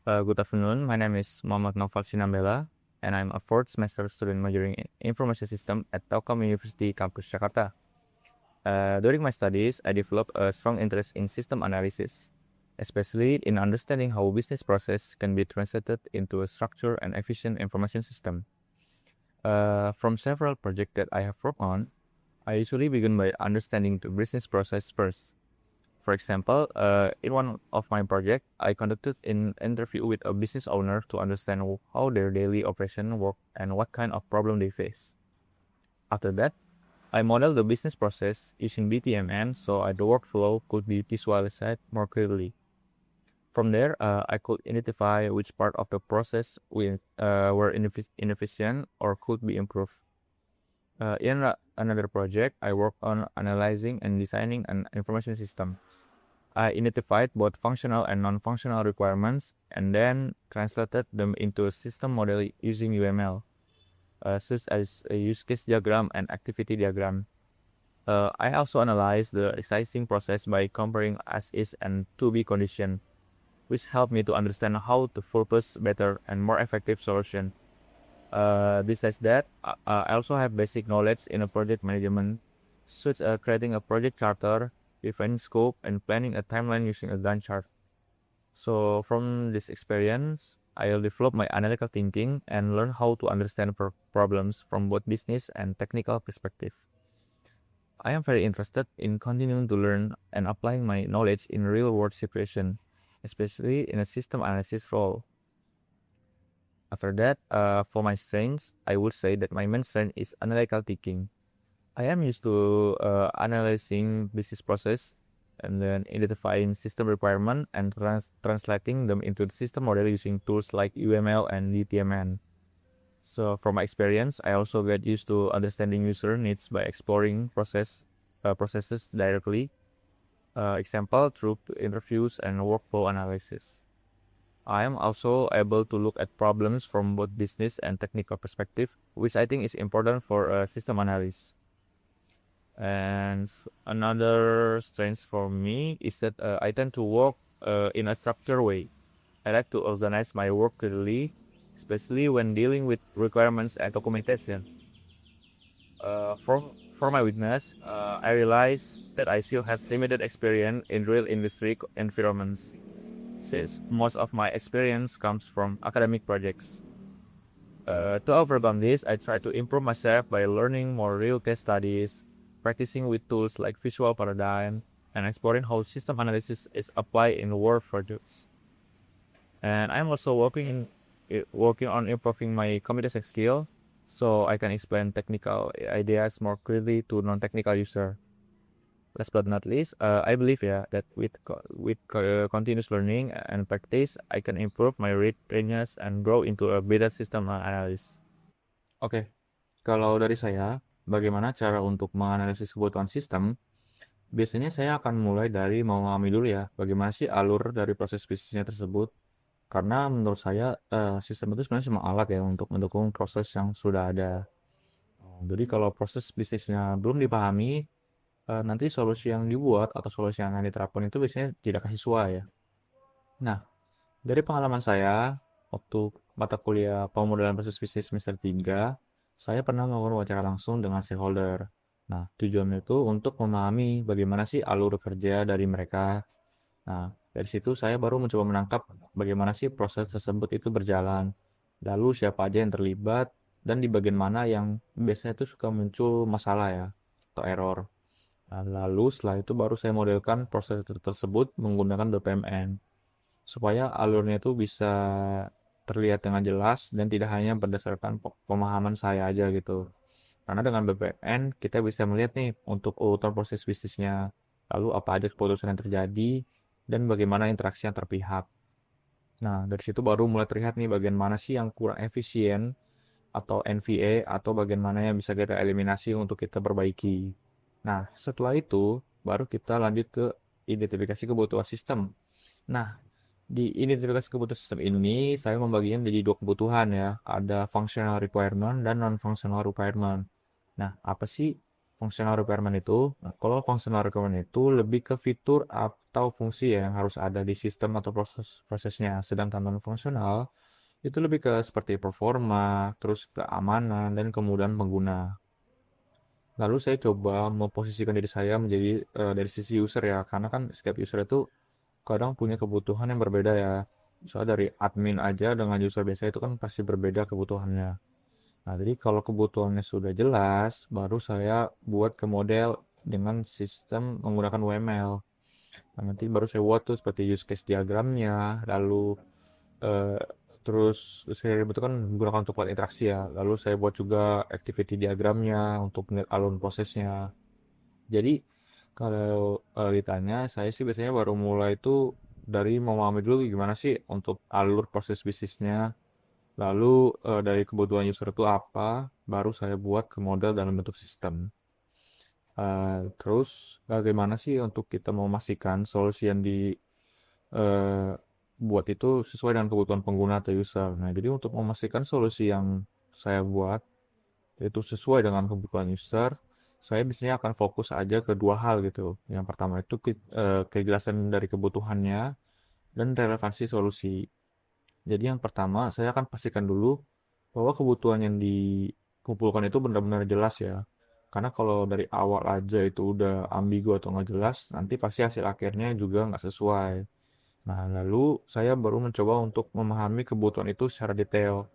Good afternoon. My name is Muhammad Noval Sinambela, and I'm a fourth semester student majoring in Information System at Telkom University Campus Jakarta. During my studies, I developed a strong interest in system analysis, especially in understanding how business process can be translated into a structured and efficient information system. From several projects that I have worked on, I usually begin by understanding the business process first. For example, in one of my projects, I conducted an interview with a business owner to understand how their daily operation work and what kind of problem they face. After that, I modeled the business process using BTMN so the workflow could be visualized more clearly. From there, I could identify which part of the process were inefficient or could be improved. In another project, I worked on analyzing and designing an information system. I identified both functional and non-functional requirements and then translated them into a system model using UML, such as a use case diagram and activity diagram. I also analyzed the resizing process by comparing as is and to be condition, which helped me to understand how to focus better and more effective solution. Besides that, I also have basic knowledge in a project management, such as creating a project charter, defining scope, and planning a timeline using a Gantt chart. So from this experience, I'll develop my analytical thinking and learn how to understand problems from both business and technical perspective. I am very interested in continuing to learn and applying my knowledge in real-world situation, especially in a system analysis role. After that, for my strengths, I would say that my main strength is analytical thinking. I am used to analyzing business process and then identifying system requirement and translating them into the system model using tools like UML and DTMN. So from my experience, I also get used to understanding user needs by exploring processes directly. Example through interviews and workflow analysis. I am also able to look at problems from both business and technical perspective, which I think is important for system analysis. And another strength for me is that I tend to work in a structured way. I like to organize my work clearly, especially when dealing with requirements and documentation. For my witness, I realize that I still have limited experience in real industry environments, since most of my experience comes from academic projects. To overcome this, I try to improve myself by learning more real case studies, practicing with tools like Visual Paradigm, and exploring how system analysis is applied in work projects. And I'm also working on improving my communication skill, so I can explain technical ideas more clearly to non-technical user. Last but not least, I believe that with continuous learning and practice, I can improve my readiness and grow into a better system analyst. Oke, kalau dari saya, bagaimana cara untuk menganalisis kebutuhan sistem? Biasanya saya akan mulai dari memahami dulu ya, bagaimana sih alur dari proses bisnisnya tersebut. Karena menurut saya sistem itu sebenarnya cuma alat ya untuk mendukung proses yang sudah ada. Jadi kalau proses bisnisnya belum dipahami, nanti solusi yang dibuat atau solusi yang akan diterapkan itu biasanya tidak sesuai ya. Nah, dari pengalaman saya, waktu mata kuliah pemodelan proses bisnis semester 3, saya pernah melakukan wawancara langsung dengan stakeholder. Nah, tujuannya itu untuk memahami bagaimana sih alur kerja dari mereka. Nah, dari situ saya baru mencoba menangkap bagaimana sih proses tersebut itu berjalan. Lalu siapa aja yang terlibat dan di bagian mana yang biasanya itu suka muncul masalah ya atau error. Nah, lalu setelah itu baru saya modelkan proses tersebut menggunakan BPMN supaya alurnya itu bisa terlihat dengan jelas dan tidak hanya berdasarkan pemahaman saya aja gitu. Karena dengan BPMN kita bisa melihat nih untuk urutan proses bisnisnya, lalu apa aja keputusan yang terjadi dan bagaimana interaksi antar pihak. Nah, dari situ baru mulai terlihat nih bagian mana sih yang kurang efisien atau NVA atau bagian mana yang bisa kita eliminasi untuk kita perbaiki. Nah, setelah itu baru kita lanjut ke identifikasi kebutuhan sistem. Nah, di identifikasi kebutuhan sistem ini saya membaginya menjadi dua kebutuhan ya. Ada functional requirement dan non-functional requirement. Nah, apa sih functional requirement itu. Nah, kalau functional requirement itu lebih ke fitur atau fungsi ya yang harus ada di sistem atau prosesnya. Sedangkan non-fungsional itu lebih ke seperti performa, terus keamanan, dan kemudahan pengguna. Lalu saya coba memposisikan diri saya menjadi dari sisi user ya, karena kan setiap user itu kadang punya kebutuhan yang berbeda ya. Soalnya dari admin aja dengan user biasa itu kan pasti berbeda kebutuhannya. Nah, jadi kalau kebutuhannya sudah jelas, baru saya buat ke model dengan sistem menggunakan UML. Nah, nanti baru saya buat tuh seperti use case diagramnya, lalu eh, terus saya bentukkan menggunakan untuk buat interaksi ya. Lalu saya buat juga activity diagramnya untuk melihat alur prosesnya. Jadi kalau ditanya, saya sih biasanya baru mulai itu dari memahami dulu gimana sih untuk alur proses bisnisnya. Lalu dari kebutuhan user itu apa, baru saya buat ke model dalam bentuk sistem. Terus bagaimana sih untuk kita memastikan solusi yang dibuat itu sesuai dengan kebutuhan pengguna atau user. Nah, jadi untuk memastikan solusi yang saya buat itu sesuai dengan kebutuhan user, saya biasanya akan fokus aja ke dua hal gitu. Yang pertama itu kejelasan dari kebutuhannya dan relevansi solusi. Jadi yang pertama saya akan pastikan dulu bahwa kebutuhan yang dikumpulkan itu benar-benar jelas ya. Karena kalau dari awal aja itu udah ambigu atau nggak jelas, nanti pasti hasil akhirnya juga nggak sesuai. Nah, lalu saya baru mencoba untuk memahami kebutuhan itu secara detail.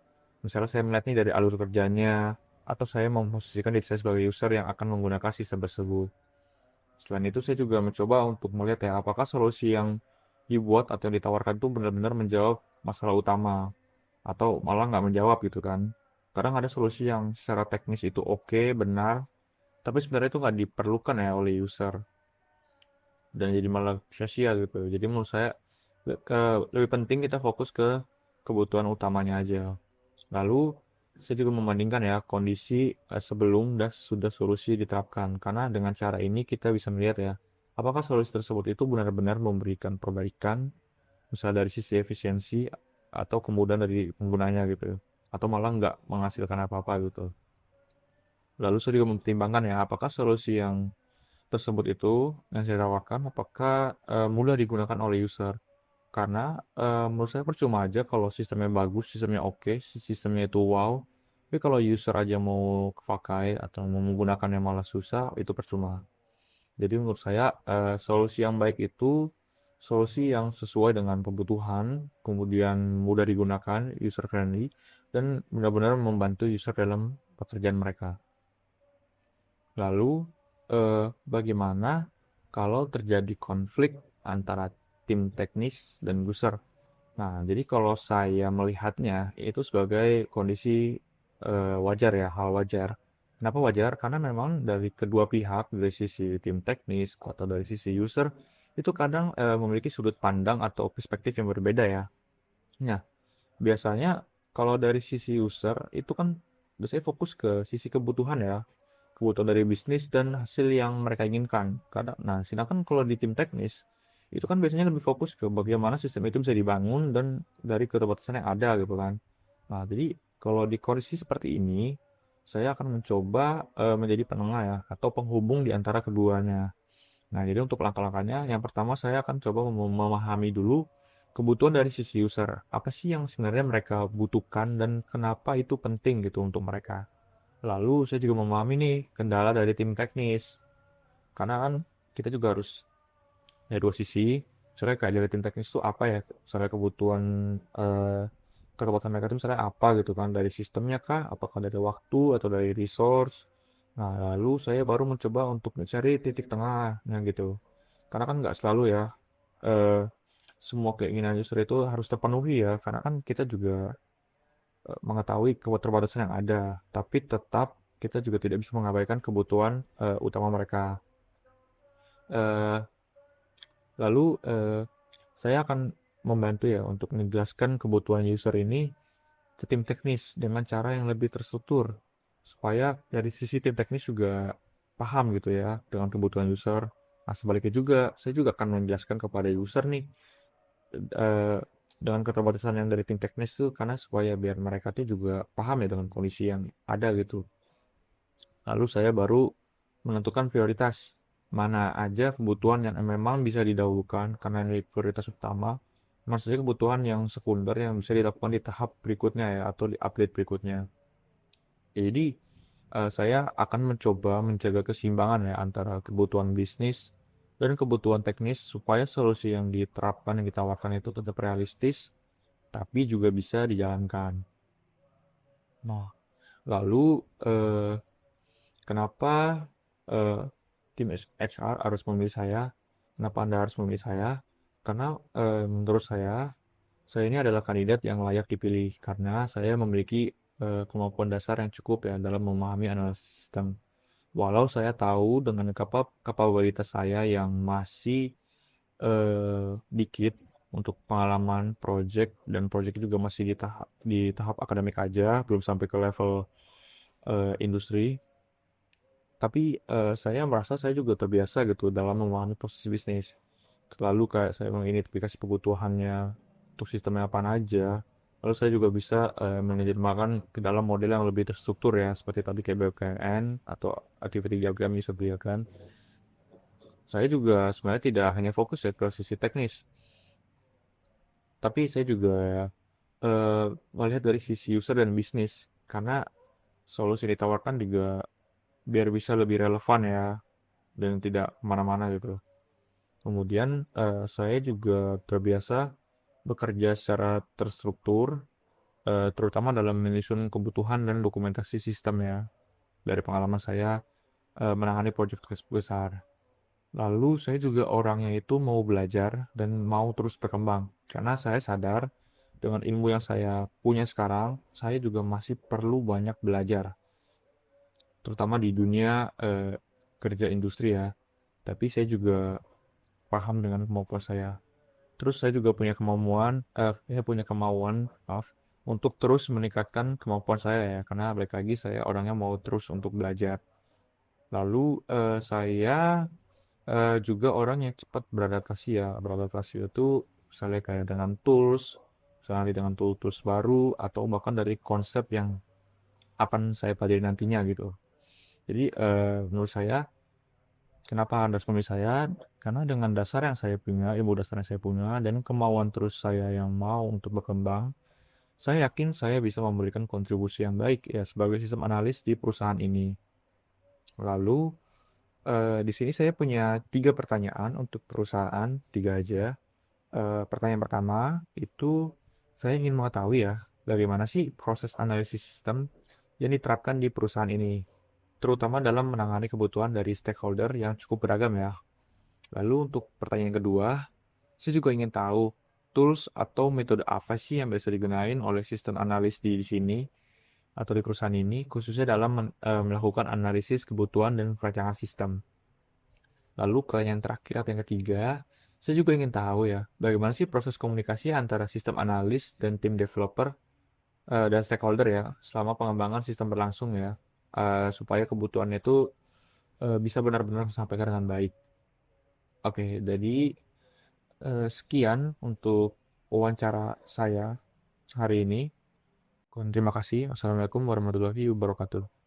Misalnya saya melihat nih dari alur kerjanya, atau saya memposisikan diri saya sebagai user yang akan menggunakan sistem tersebut. Selain itu, saya juga mencoba untuk melihat ya, apakah solusi yang dibuat atau yang ditawarkan itu benar-benar menjawab masalah utama, atau malah nggak menjawab gitu kan. Kadang ada solusi yang secara teknis itu oke, benar, tapi sebenarnya itu nggak diperlukan ya oleh user dan jadi malah sia-sia gitu. Jadi menurut saya lebih penting kita fokus ke kebutuhan utamanya aja. Lalu saya juga membandingkan ya kondisi sebelum dan sesudah solusi diterapkan. Karena dengan cara ini kita bisa melihat ya apakah solusi tersebut itu benar-benar memberikan perbaikan misalnya dari sisi efisiensi atau kemudahan dari penggunanya gitu. Atau malah nggak menghasilkan apa-apa gitu. Lalu saya juga mempertimbangkan ya apakah solusi yang tersebut itu yang saya tawarkan apakah mudah digunakan oleh user. Karena menurut saya percuma aja kalau sistemnya bagus, sistemnya oke, sistemnya itu wow. Tapi kalau user aja mau pakai atau mau menggunakannya malah susah, itu percuma. Jadi menurut saya solusi yang baik itu solusi yang sesuai dengan kebutuhan, kemudian mudah digunakan, user friendly, dan benar-benar membantu user dalam pekerjaan mereka. Lalu bagaimana kalau terjadi konflik antara tim teknis dan user? Nah, jadi kalau saya melihatnya itu sebagai kondisi wajar ya, hal wajar. Kenapa wajar? Karena memang dari kedua pihak, dari sisi tim teknis atau dari sisi user, itu kadang memiliki sudut pandang atau perspektif yang berbeda ya. Nah, biasanya kalau dari sisi user itu kan biasanya fokus ke sisi kebutuhan ya, kebutuhan dari bisnis dan hasil yang mereka inginkan. Kadang, nah, sedangkan kalau di tim teknis itu kan biasanya lebih fokus ke bagaimana sistem itu bisa dibangun dan dari keterbatasan yang ada gitu kan. Nah, jadi kalau di kondisi seperti ini, saya akan mencoba menjadi penengah ya atau penghubung di antara keduanya. Nah, jadi untuk langkah-langkahnya, yang pertama saya akan coba memahami dulu kebutuhan dari sisi user. Apa sih yang sebenarnya mereka butuhkan dan kenapa itu penting gitu untuk mereka. Lalu saya juga memahami nih kendala dari tim teknis. Karena kan kita juga harus dari dua sisi. Misalnya kayak dari tim teknis itu apa ya? Misalnya kebutuhan eh, keterbatasan mereka itu misalnya apa gitu kan. Dari sistemnya kah? Apakah dari waktu atau dari resource? Nah, lalu saya baru mencoba untuk mencari titik tengahnya gitu. Karena kan nggak selalu ya eh, semua keinginan user itu harus terpenuhi ya. Karena kan kita juga mengetahui keterbatasan yang ada, tapi tetap kita juga tidak bisa mengabaikan kebutuhan utama mereka. Eh, Lalu saya akan membantu ya untuk menjelaskan kebutuhan user ini ke tim teknis dengan cara yang lebih terstruktur supaya dari sisi tim teknis juga paham gitu ya dengan kebutuhan user. Nah, sebaliknya juga saya juga akan menjelaskan kepada user nih eh, dengan keterbatasan yang dari tim teknis tuh karena supaya biar mereka tuh juga paham ya dengan kondisi yang ada gitu. Lalu saya baru menentukan prioritas. Mana aja kebutuhan yang memang bisa didahulukan karena ini prioritas utama, maksudnya kebutuhan yang sekunder yang bisa dilakukan di tahap berikutnya ya, atau di update berikutnya. Jadi, saya akan mencoba menjaga keseimbangan ya antara kebutuhan bisnis dan kebutuhan teknis supaya solusi yang diterapkan, yang ditawarkan itu tetap realistis, tapi juga bisa dijalankan. Nah, lalu kenapa eh, tim HR harus memilih saya? Kenapa Anda harus memilih saya? Karena menurut saya ini adalah kandidat yang layak dipilih karena saya memiliki kemampuan dasar yang cukup ya dalam memahami analisis sistem. Walau saya tahu dengan kapabilitas saya yang masih dikit untuk pengalaman project dan project juga masih di tahap akademik aja, belum sampai ke level industri. Tapi saya merasa saya juga terbiasa gitu dalam memahami proses bisnis. Lalu kayak saya mengidentifikasi kebutuhannya untuk sistemnya apa aja. Lalu saya juga bisa menerjemahkan ke dalam model yang lebih terstruktur ya, seperti tadi kayak BKN atau activity diagram, user diagram. Saya juga sebenarnya tidak hanya fokus ya ke sisi teknis, tapi saya juga eh, melihat dari sisi user dan bisnis, karena solusi yang ditawarkan juga biar bisa lebih relevan ya dan tidak kemana-mana gitu. Kemudian saya juga terbiasa bekerja secara terstruktur, terutama dalam menyusun kebutuhan dan dokumentasi sistem ya. Dari pengalaman saya menangani proyek besar. Lalu saya juga orangnya itu mau belajar dan mau terus berkembang. Karena saya sadar dengan ilmu yang saya punya sekarang, saya juga masih perlu banyak belajar. Terutama di dunia kerja industri ya. Tapi saya juga paham dengan kemampuan saya. Terus saya juga punya kemauan, maaf, untuk terus meningkatkan kemampuan saya ya, karena balik lagi saya orangnya mau terus untuk belajar. Lalu saya juga orang yang cepat beradaptasi ya. Beradaptasi itu misalnya kayak dengan tools, misalnya dengan tools baru atau bahkan dari konsep yang akan saya pelajari nantinya gitu. Jadi menurut saya kenapa Anda harus memilih saya? Karena dengan dasar yang saya punya, ilmu dasar yang saya punya, dan kemauan terus saya yang mau untuk berkembang, saya yakin saya bisa memberikan kontribusi yang baik ya sebagai sistem analis di perusahaan ini. Lalu di sini saya punya 3 pertanyaan untuk perusahaan, 3 aja. Pertanyaan pertama itu saya ingin mengetahui ya, bagaimana sih proses analisis sistem yang diterapkan di perusahaan ini, terutama dalam menangani kebutuhan dari stakeholder yang cukup beragam ya. Lalu untuk pertanyaan kedua, saya juga ingin tahu tools atau metode apa sih yang biasa digunakan oleh sistem analis di sini atau di perusahaan ini, khususnya dalam melakukan analisis kebutuhan dan perancangan sistem. Lalu ke yang terakhir atau yang ketiga, saya juga ingin tahu ya, bagaimana sih proses komunikasi antara sistem analis dan tim developer dan stakeholder ya, selama pengembangan sistem berlangsung ya, supaya kebutuhannya itu bisa benar-benar disampaikan dengan baik. Oke, jadi sekian untuk wawancara saya hari ini. Terima kasih. Wassalamualaikum warahmatullahi wabarakatuh.